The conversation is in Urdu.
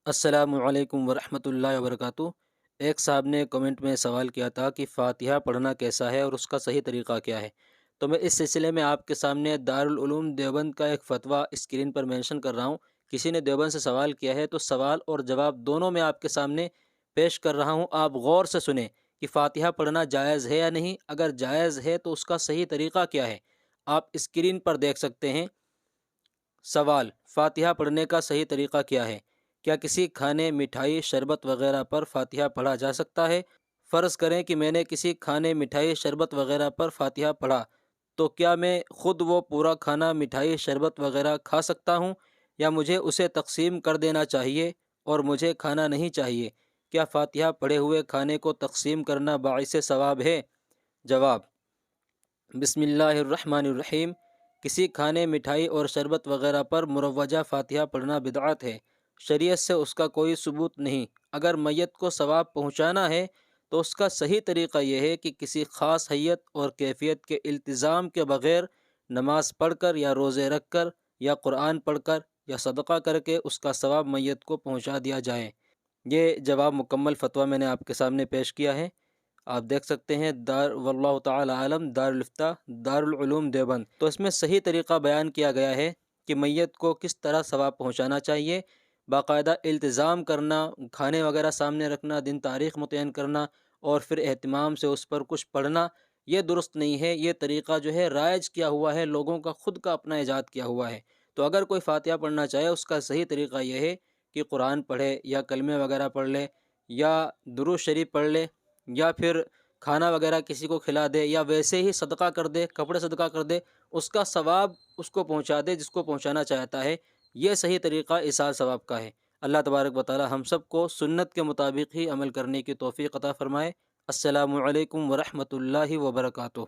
السلام علیکم ورحمۃ اللہ وبرکاتہ۔ ایک صاحب نے کمنٹ میں سوال کیا تھا کہ فاتحہ پڑھنا کیسا ہے اور اس کا صحیح طریقہ کیا ہے۔ تو میں اس سلسلے میں آپ کے سامنے دارالعلوم دیوبند کا ایک فتویٰ اسکرین پر مینشن کر رہا ہوں۔ کسی نے دیوبند سے سوال کیا ہے تو سوال اور جواب دونوں میں آپ کے سامنے پیش کر رہا ہوں۔ آپ غور سے سنیں کہ فاتحہ پڑھنا جائز ہے یا نہیں۔ اگر جائز ہے تو اس کا صحیح طریقہ کیا ہے۔ آپ اسکرین پر دیکھ سکتے ہیں۔ سوال: فاتحہ پڑھنے کا صحیح طریقہ کیا ہے؟ کیا کسی کھانے، مٹھائی، شربت وغیرہ پر فاتحہ پڑھا جا سکتا ہے؟ فرض کریں کہ میں نے کسی کھانے، مٹھائی، شربت وغیرہ پر فاتحہ پڑھا، تو کیا میں خود وہ پورا کھانا، مٹھائی، شربت وغیرہ کھا سکتا ہوں یا مجھے اسے تقسیم کر دینا چاہیے اور مجھے کھانا نہیں چاہیے؟ کیا فاتحہ پڑھے ہوئے کھانے کو تقسیم کرنا باعث ثواب ہے؟ جواب: بسم اللہ الرحمن الرحیم۔ کسی کھانے، مٹھائی اور شربت وغیرہ پر مروجہ فاتحہ پڑھنا بدعت ہے۔ شریعت سے اس کا کوئی ثبوت نہیں۔ اگر میت کو ثواب پہنچانا ہے تو اس کا صحیح طریقہ یہ ہے کہ کسی خاص حیت اور کیفیت کے التزام کے بغیر نماز پڑھ کر یا روزے رکھ کر یا قرآن پڑھ کر یا صدقہ کر کے اس کا ثواب میت کو پہنچا دیا جائے۔ یہ جواب مکمل فتویٰ میں نے آپ کے سامنے پیش کیا ہے۔ آپ دیکھ سکتے ہیں واللہ تعالی عالم، دارالفتہ دارالعلوم دیوبند۔ تو اس میں صحیح طریقہ بیان کیا گیا ہے کہ میت کو کس طرح ثواب پہنچانا چاہیے۔ باقاعدہ التزام کرنا، کھانے وغیرہ سامنے رکھنا، دن تاریخ متعین کرنا اور پھر اہتمام سے اس پر کچھ پڑھنا، یہ درست نہیں ہے۔ یہ طریقہ جو ہے رائج کیا ہوا ہے، لوگوں کا خود کا اپنا ایجاد کیا ہوا ہے۔ تو اگر کوئی فاتحہ پڑھنا چاہے اس کا صحیح طریقہ یہ ہے کہ قرآن پڑھے یا کلمے وغیرہ پڑھ لے یا درود شریف پڑھ لے یا پھر کھانا وغیرہ کسی کو کھلا دے یا ویسے ہی صدقہ کر دے، کپڑے صدقہ کر دے، اس کا ثواب اس کو پہنچا دے جس کو پہنچانا چاہتا ہے۔ یہ صحیح طریقہ ایصال ثواب کا ہے۔ اللہ تبارک و تعالی ہم سب کو سنت کے مطابق ہی عمل کرنے کی توفیق عطا فرمائے۔ السلام علیکم ورحمۃ اللہ وبرکاتہ۔